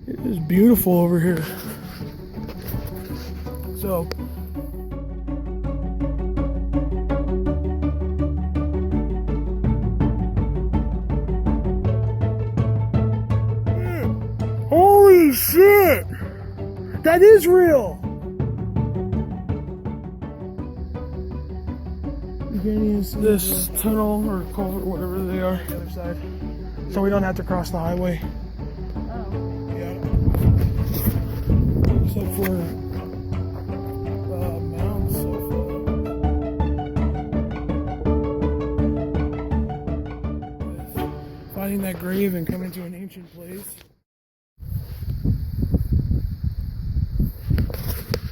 It is beautiful over here. So holy shit! That is real! This tunnel or culvert, whatever they are, the other side. So we don't have to cross the highway. Oh. Yeah. Except for mounds of finding that grave and coming to an ancient place.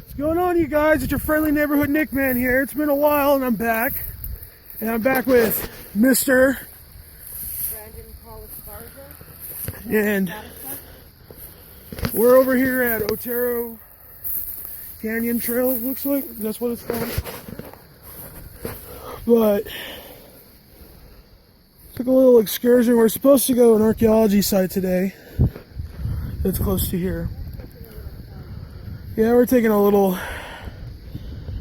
What's going on, you guys? It's your friendly neighborhood Nick Man here. It's been a while and I'm back. And I'm back with Mr. And we're over here at Otero Canyon Trail, it looks like. That's what it's called. But took a little excursion. We're supposed to go to an archaeology site today that's close to here. Yeah, we're taking a little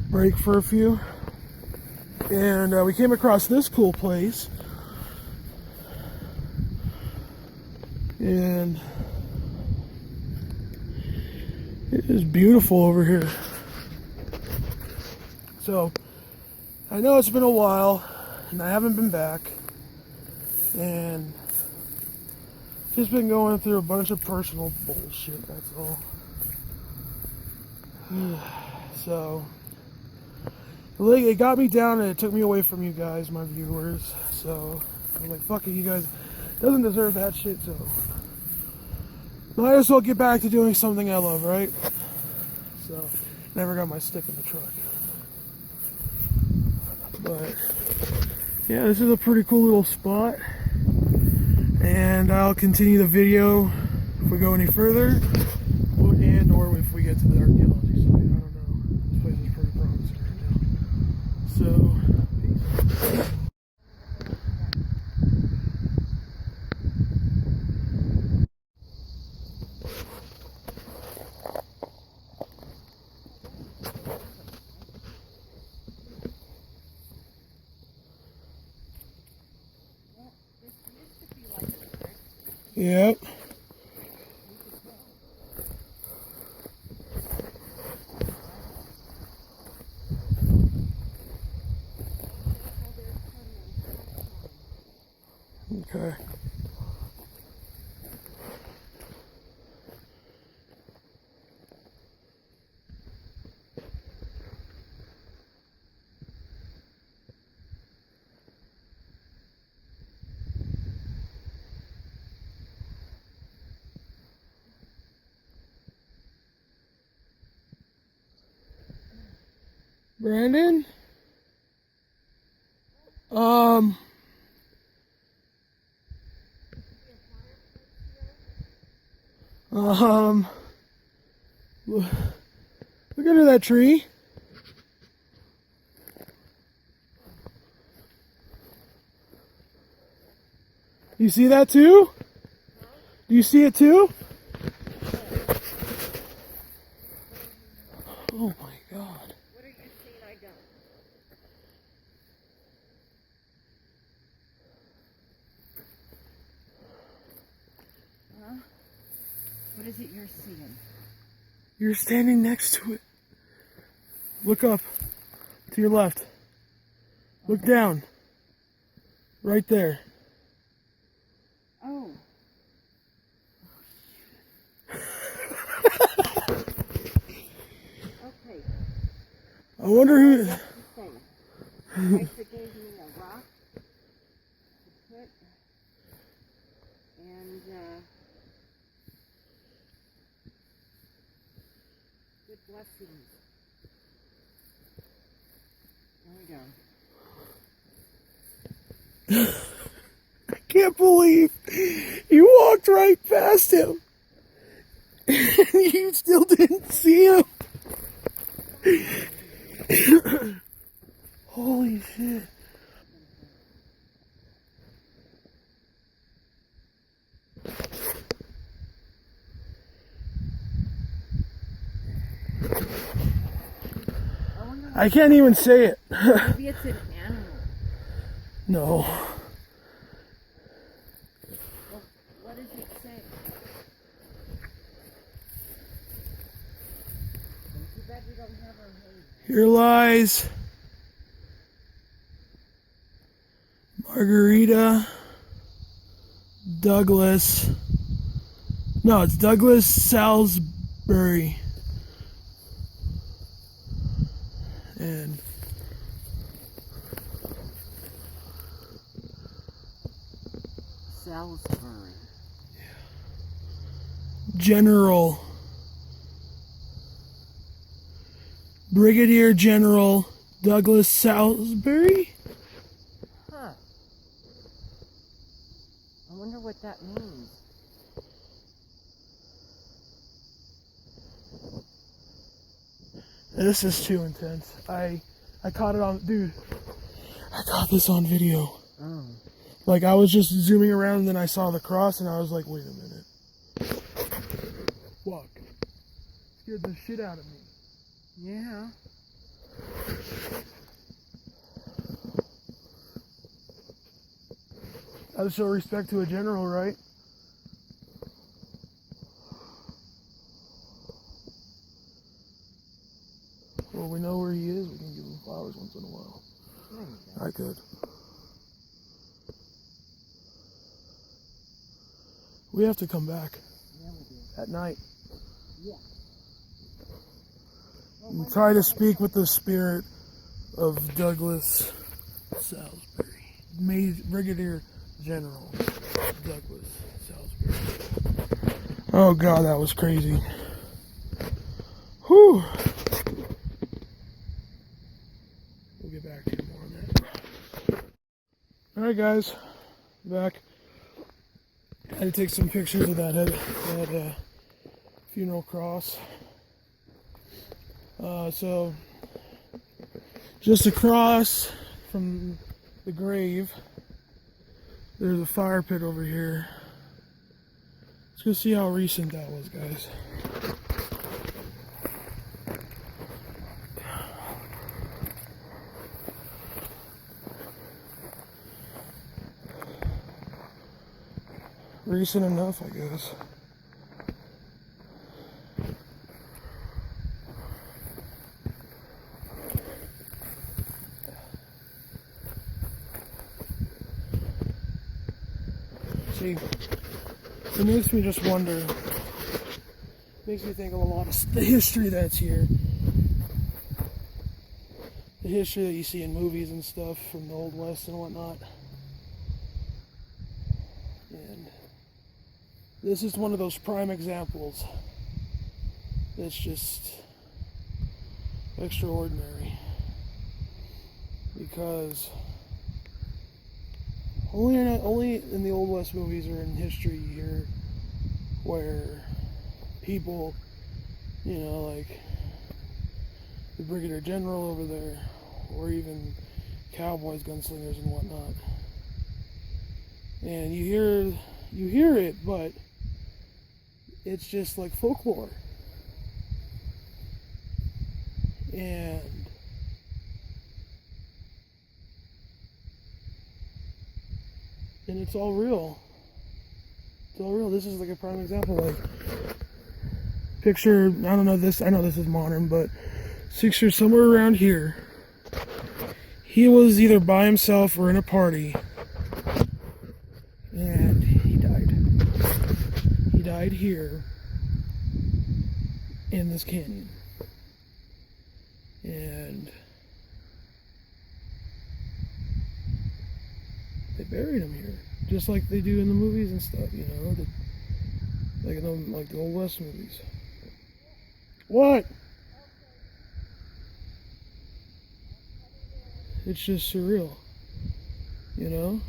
break for a few. And we came across this cool place. And it is beautiful over here. So I know it's been a while and I haven't been back, and just been going through a bunch of personal bullshit, that's all. So it got me down and it took me away from you guys, my viewers. So I was like, fuck it, you guys doesn't deserve that shit, so might as well get back to doing something I love, right? So never got my stick in the truck. But yeah, this is a pretty cool little spot, and I'll continue the video if we go any further, or if we get to the archaeology site. I don't know. This place is pretty promising right now. So peace. Yep. Okay. Brandon? Look under that tree. You see that too? Do you see it too? Oh my God. What are you seeing I don't? Huh? What is it you're seeing? You're standing next to it. Look up to your left. Look down. Right there. Oh. Okay. I wonder who. Lisa gave me a rock to put, and good blessings. There we go. I can't believe you walked right past him. And you still didn't see him. Holy shit. I wonder I can't even say it. maybe it's an animal. No. Well, what does it say? Too bad we don't have our hay. Here lies Margarita Douglas. No, it's Douglas Salisbury. And Salisbury. General. Brigadier General Douglas Salisbury? Huh. I wonder what that means. This is too intense. I caught it on, dude. I caught this on video. Oh. Like I was just zooming around and then I saw the cross and I was like, wait a minute. Fuck. Scared the shit out of me. Yeah. Gotta show respect to a general, right? Well, we know where he is. We can give him flowers once in a while. There you go. I could. We have to come back Yeah, we do. at night Yeah. and try to speak with the spirit of Douglas Salisbury. Brigadier General Douglas Salisbury. Oh God, that was crazy. Whew. We'll get back to you more on that. Alright guys, back. I had to take some pictures of that funeral cross. So, just across from the grave, there's a fire pit over here. Let's go see how recent that was, guys. Recent enough, I guess. See, it makes me just wonder. Makes me think of a lot of the history that's here. The history that you see in movies and stuff from the Old West and whatnot. And this is one of those prime examples that's just extraordinary. Because only in the Old West movies or in history you hear where people, you know, like the Brigadier General over there, or even cowboys, gunslingers, and whatnot. And you hear it, but it's just like folklore. And it's all real. It's all real. This is like a prime example. Like, picture, I don't know this, I know this is modern, but picture somewhere around here. He was either by himself or in a party. And he died. He died here in this canyon. And they buried him here, just like they do in the movies and stuff, you know, like the Old West movies. What? It's just surreal, you know?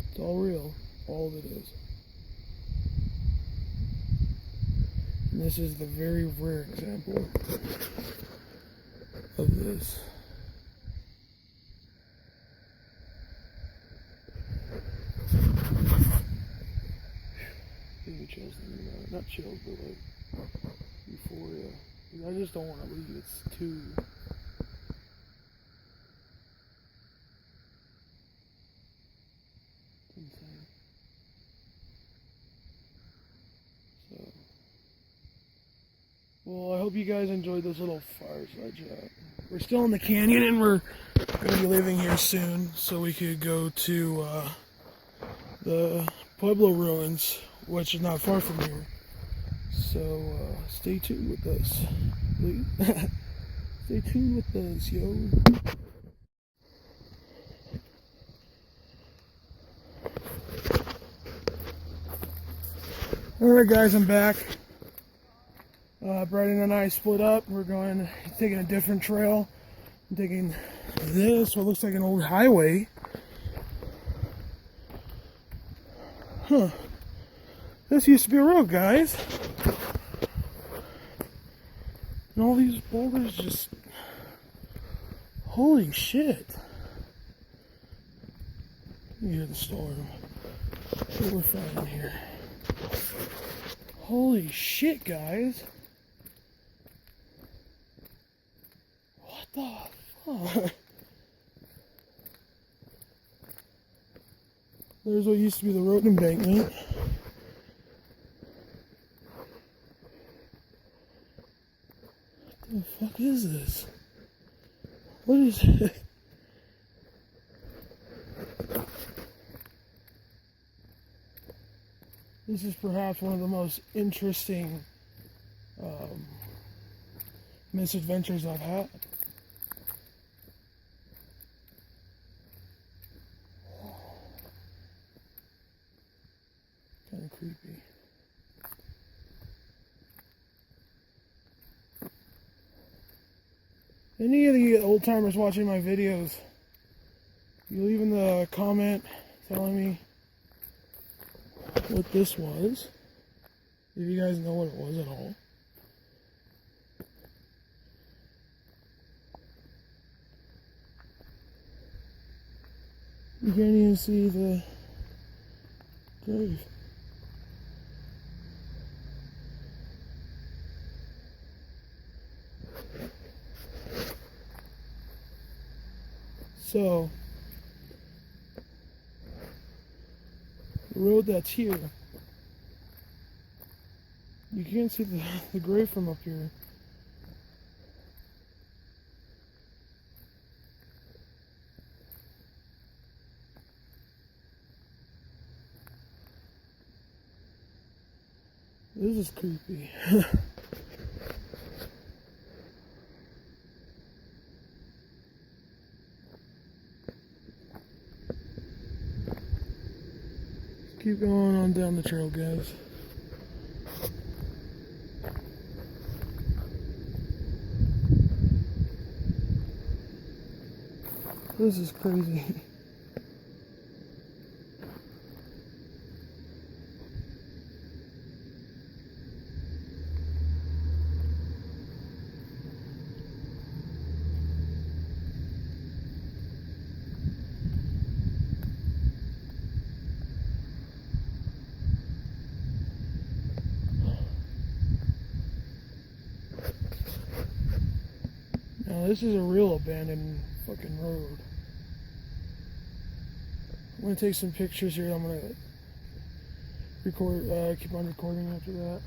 It's all real, all of it is. And this is the very rare example of this. Give me chills thinking about it. Not chills, but like euphoria. I just don't want to leave. It's too. It's insane. So. Well, I hope you guys enjoyed this little fireside chat. We're still in the canyon and we're going to be leaving here soon so we could go to the Pueblo ruins, which is not far from here. So stay tuned with us, please. Stay tuned with us, yo. Alright guys, I'm back. Bryden and I split up. We're taking a different trail. I'm taking this, what looks like an old highway. Huh. This used to be a road, guys. And all these boulders just... Holy shit. You hear the storm. What we're finding here. Holy shit, guys. What the fuck? There's what used to be the road embankment. What the fuck is this? What is it? This is perhaps one of the most interesting misadventures I've had. Kind of creepy. Any of the old timers watching my videos, you leave in the comment telling me what this was, if you guys know what it was at all. You can't even see the grave. So, the road that's here, you can't see the grave from up here. This is creepy. Keep going on down the trail, guys. This is crazy. Now this is a real abandoned fucking road. I'm gonna take some pictures here. I'm gonna record, keep on recording after that.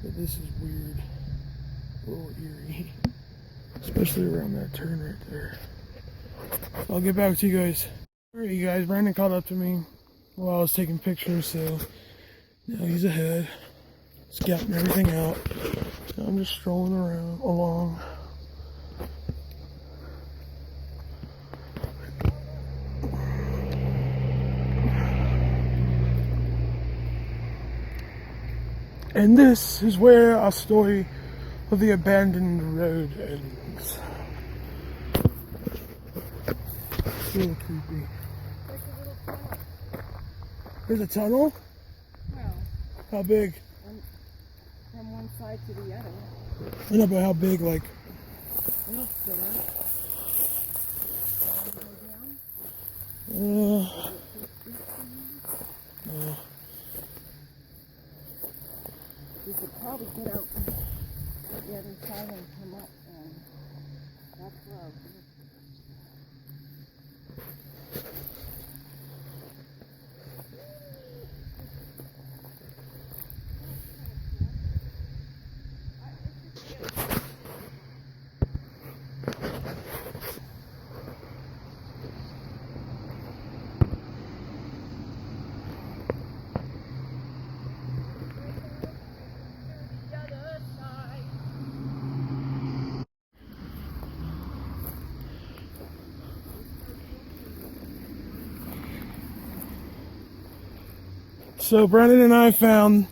But this is weird, a little eerie, especially around that turn right there. I'll get back to you guys. Alright, you guys, Brandon caught up to me while I was taking pictures, so now he's ahead, scouting everything out. So I'm just strolling around along. And this is where our story of the abandoned road ends. It's really creepy. There's a tunnel? Well, How big? from one side to the other. I know, but how big, like? It'll sit up. Go down. you could probably get out the other side and come up, and that's where I was. So Brandon and I found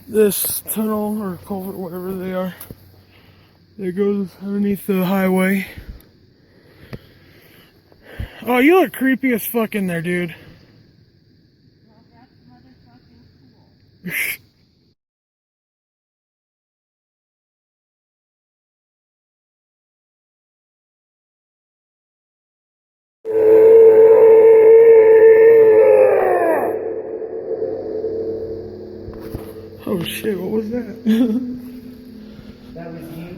this tunnel or culvert, whatever they are, that goes underneath the highway. Oh, you look creepy as fuck in there, dude. Well, that's motherfucking cool. Oh shit, what was that? That was you.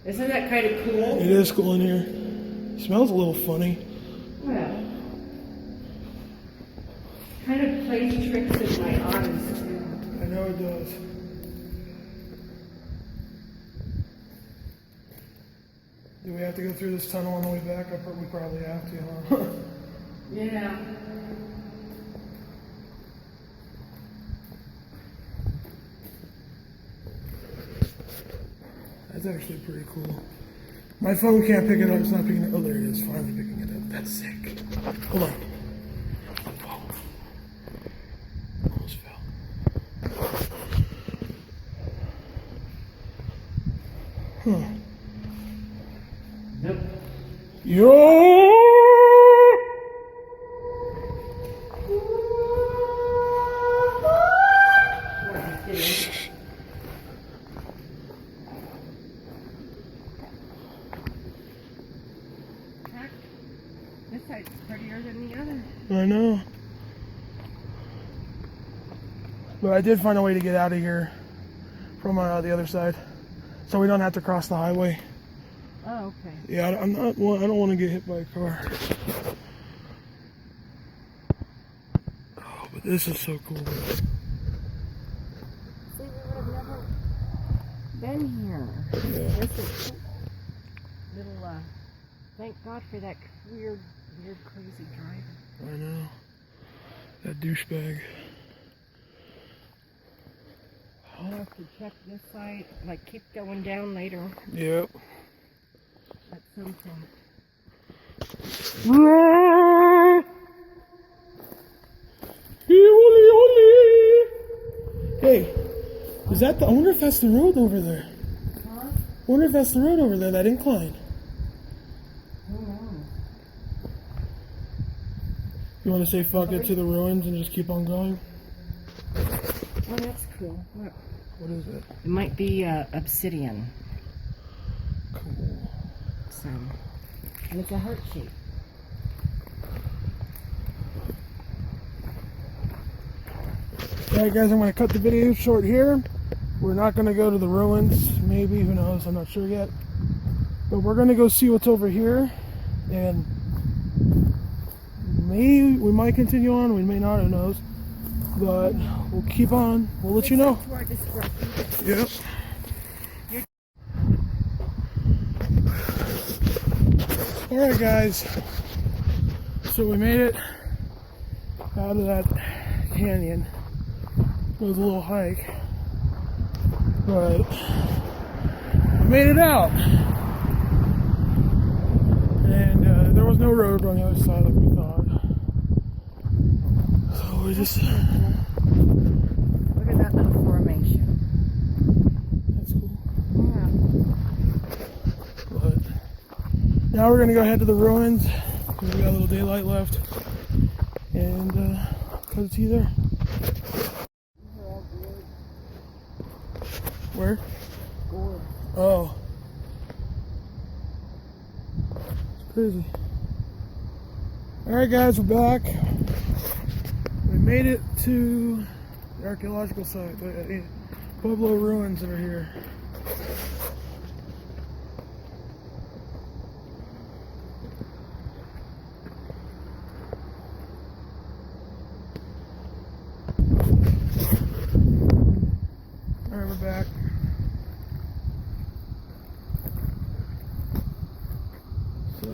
Isn't that kind of cool? It is cool in here. It smells a little funny. Well, kind of plays tricks in my eyes too. I know it does. Do we have to go through this tunnel on the way back? We probably have to, huh? Yeah. That's actually pretty cool. My phone can't pick it up. It's not picking it up. Oh, there it is. Finally picking it up. That's sick. Hold on. Oh. Almost fell. Huh. Nope. Yo! This side's prettier than the other. I know. But I did find a way to get out of here from the other side, so we don't have to cross the highway. Oh, okay. Yeah, I don't want to get hit by a car. Oh, but this is so cool. See, we would have never been here. Yeah. This is cool. Little, thank God for that weird, crazy driver. I know. That douchebag. I'll have to check this side, like keep going down later Yep. at some point. Hey, is that I wonder if that's the road over there. Huh? I wonder if that's the road over there, that incline. Who knows? You want to say fuck it to the ruins and just keep on going? Oh, that's cool. Look. What is it? It might be obsidian. Cool. So, and it's a heart shape. Alright guys, I'm going to cut the video short here. We're not going to go to the ruins, maybe, who knows, I'm not sure yet. But we're going to go see what's over here, and maybe we might continue on, we may not, who knows. But we'll keep on, we'll let you know. Yep. Alright guys, so we made it out of that canyon. It was a little hike, but we made it out. And there was no road on the other side like we thought. So we just... Look at that little formation. That's cool. Yeah. But now we're going to go head to the ruins, because we got a little daylight left. And cut the tea there. Where? Gourd. Oh. It's crazy. Alright guys, we're back. We made it to the archaeological site, the Pueblo ruins that are here. Alright, we're back. So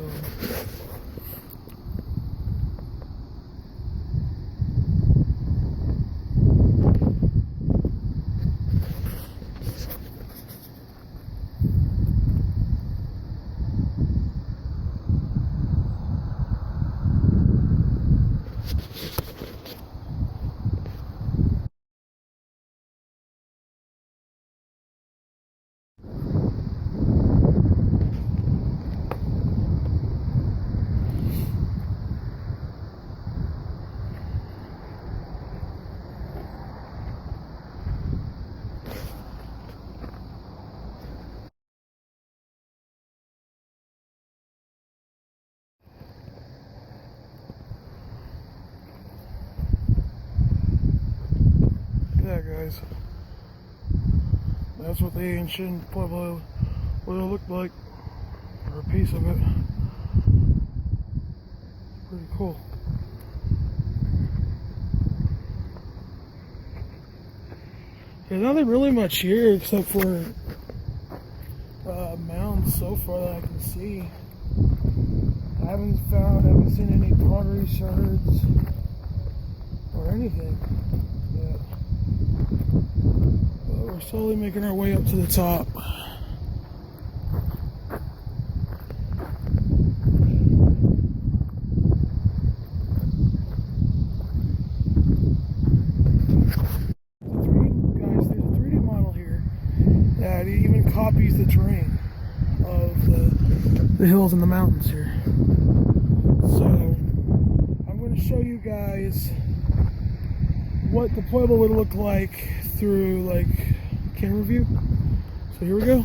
yeah, guys, that's what the ancient Pueblo would have looked like, or a piece of it. Pretty cool. There's nothing really much here except for mounds so far that I can see. I haven't seen any pottery shards or anything yet. But we're slowly making our way up to the top. Guys, there's a 3D model here that even copies the terrain of the hills and the mountains here. So I'm going to show you guys what the Pueblo would look like through like camera view. So here we go.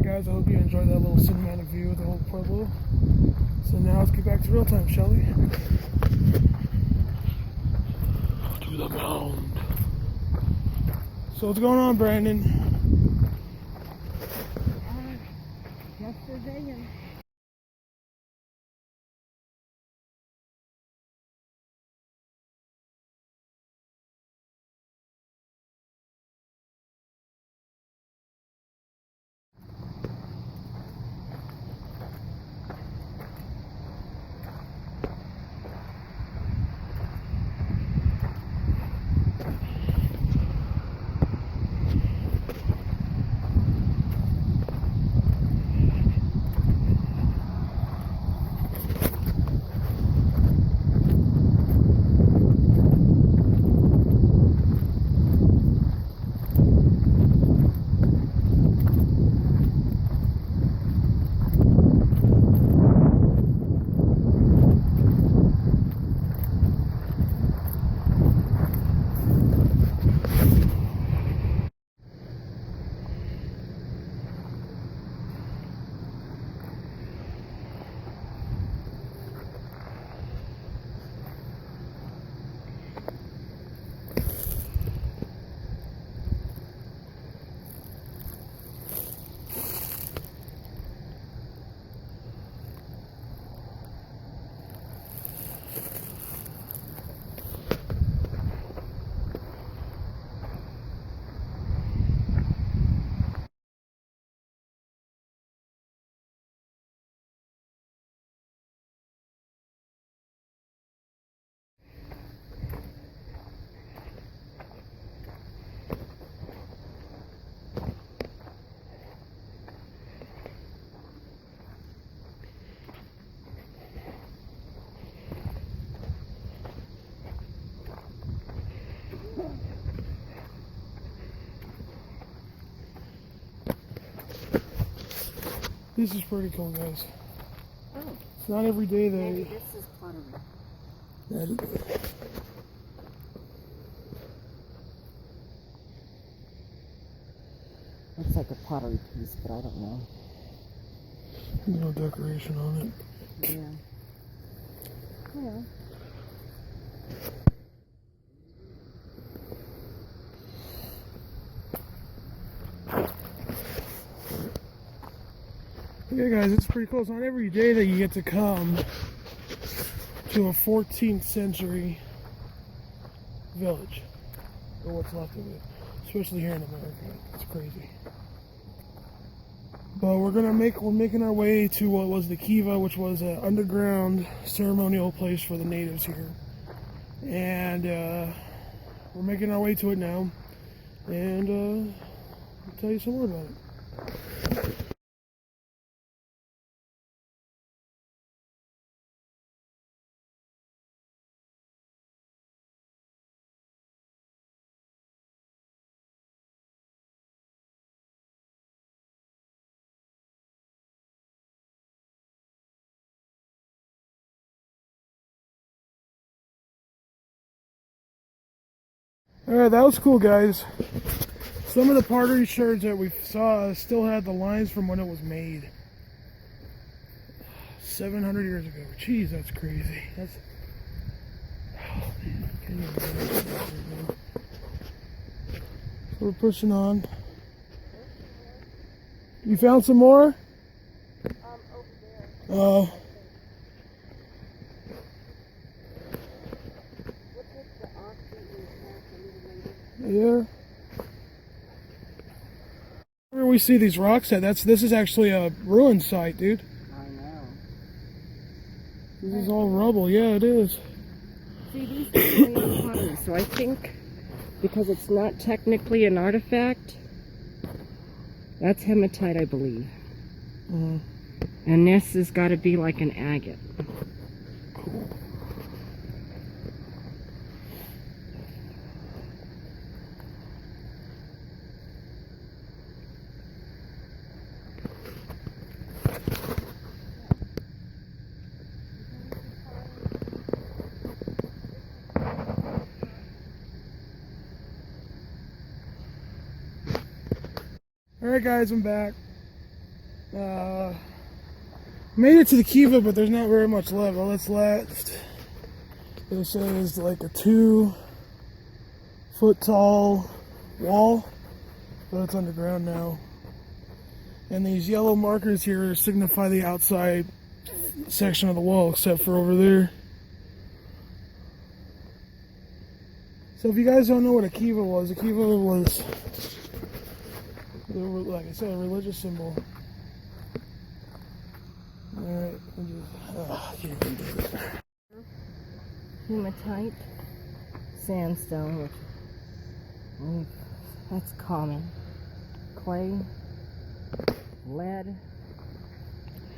Guys, I hope you enjoyed that little cinematic view of the whole Pueblo. So now let's get back to real time, shall we? To the mound. So what's going on, Brandon? Just surveying. This is pretty cool, guys. Oh, It's not every day maybe that... this is pottery. Looks like a pottery piece, but I don't know. No decoration on it. Yeah. Yeah. Yeah, guys, it's pretty cool. It's not every day that you get to come to a 14th century village, or what's left of it, especially here in America. It's crazy. But we're making our way to what was the Kiva, which was an underground ceremonial place for the natives here, and we're making our way to it now, and I'll tell you some more about it. Alright, that was cool, guys. Some of the pottery shards that we saw still had the lines from when it was made. 700 years ago. Jeez, that's crazy. That's... Oh, man. I can't even believe that, man. So we're pushing on. You found some more? Over there. Oh. Yeah. Where we see these rocks at, this is actually a ruin site, dude. I know. This is all rubble. Yeah, it is. See, these are really pottery, so I think because it's not technically an artifact, that's hematite, I believe. Mm-hmm. And this has got to be like an agate. Cool. Alright guys, I'm back. Made it to the Kiva, but there's not very much left. All that's left, they say, is like a 2-foot tall wall, but it's underground now. And these yellow markers here signify the outside section of the wall, except for over there. So if you guys don't know what a Kiva was, like I said, a religious symbol. Alright, I can't even do it. Hematite, sandstone, which that's common. Clay, lead,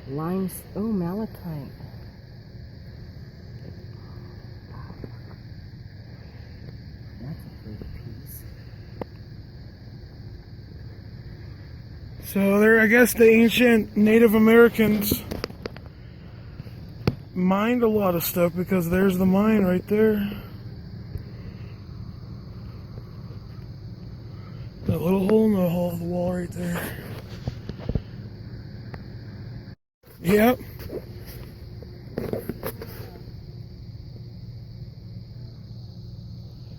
malachite. That's a pretty piece. So I guess the ancient Native Americans mined a lot of stuff, because there's the mine right there. That little hole in the wall right there. Yep.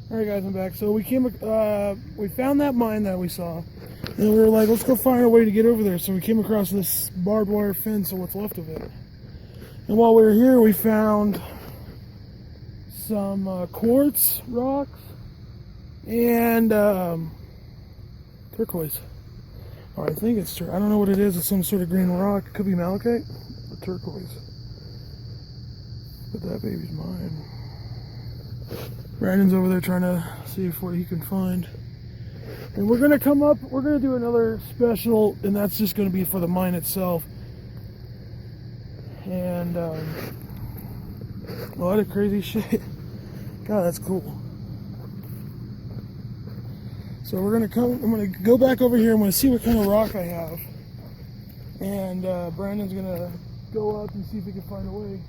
Alright guys, I'm back. So we found that mine that we saw, and we were like, let's go find a way to get over there. So we came across this barbed wire fence, or what's left of it. And while we were here, we found some quartz rocks and turquoise. Or I think it's turquoise. I don't know what it is. It's some sort of green rock. It could be malachite, but turquoise. But that baby's mine. Brandon's over there trying to see what he can find. And we're gonna come up. We're gonna do another special, and that's just gonna be for the mine itself. And a lot of crazy shit. God, that's cool. So I'm gonna go back over here. I'm gonna see what kind of rock I have, And Brandon's gonna go up and see if he can find a way.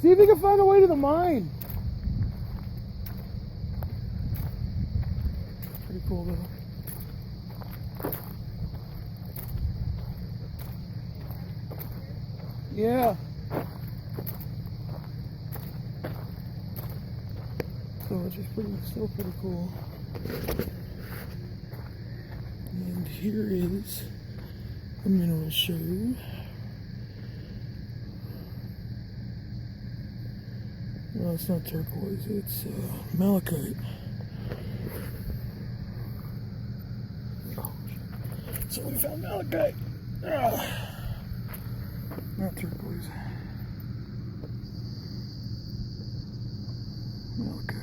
See if he can find a way to the mine. Pretty cool though. Yeah. So which is still pretty cool. And here is a mineral show. Well, it's not turquoise, it's malachite. Oh, so we found malachite. Not turquoise. Malachite.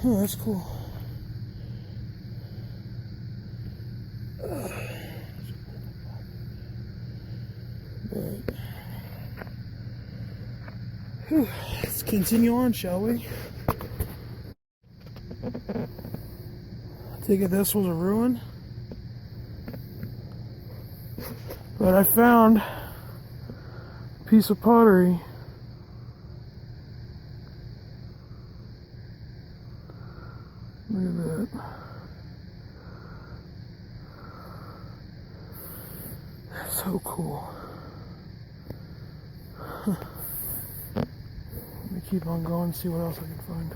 Oh, that's cool. But let's continue on, shall we? I take it this was a ruin. But I found a piece of pottery. Look at that. That's so cool. Let me keep on going and see what else I can find.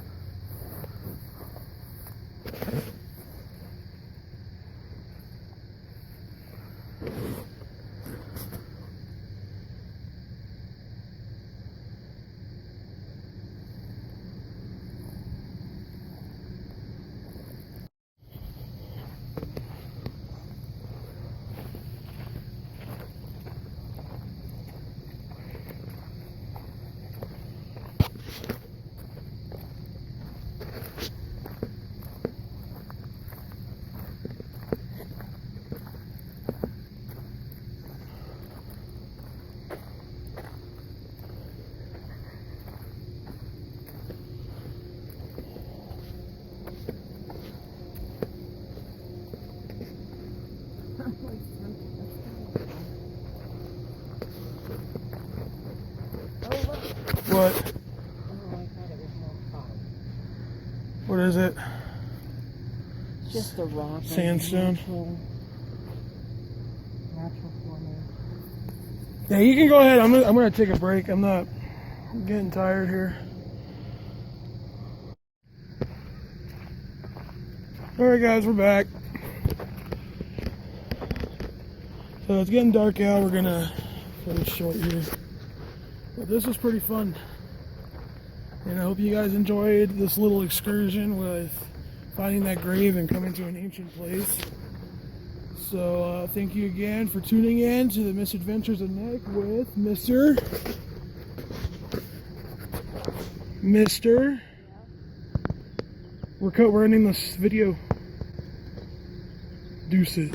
What? Oh, I thought it was more cotton. What is it? Just a rock. Sandstone? Natural formation. Yeah, you can go ahead. I'm gonna take a break. I'm getting tired here. Alright guys, we're back. So it's getting dark out. We're gonna finish short here. But this was pretty fun. And I hope you guys enjoyed this little excursion with finding that grave and coming to an ancient place. So thank you again for tuning in to the Misadventures of Nick with Mr. We're ending this video. Deuces.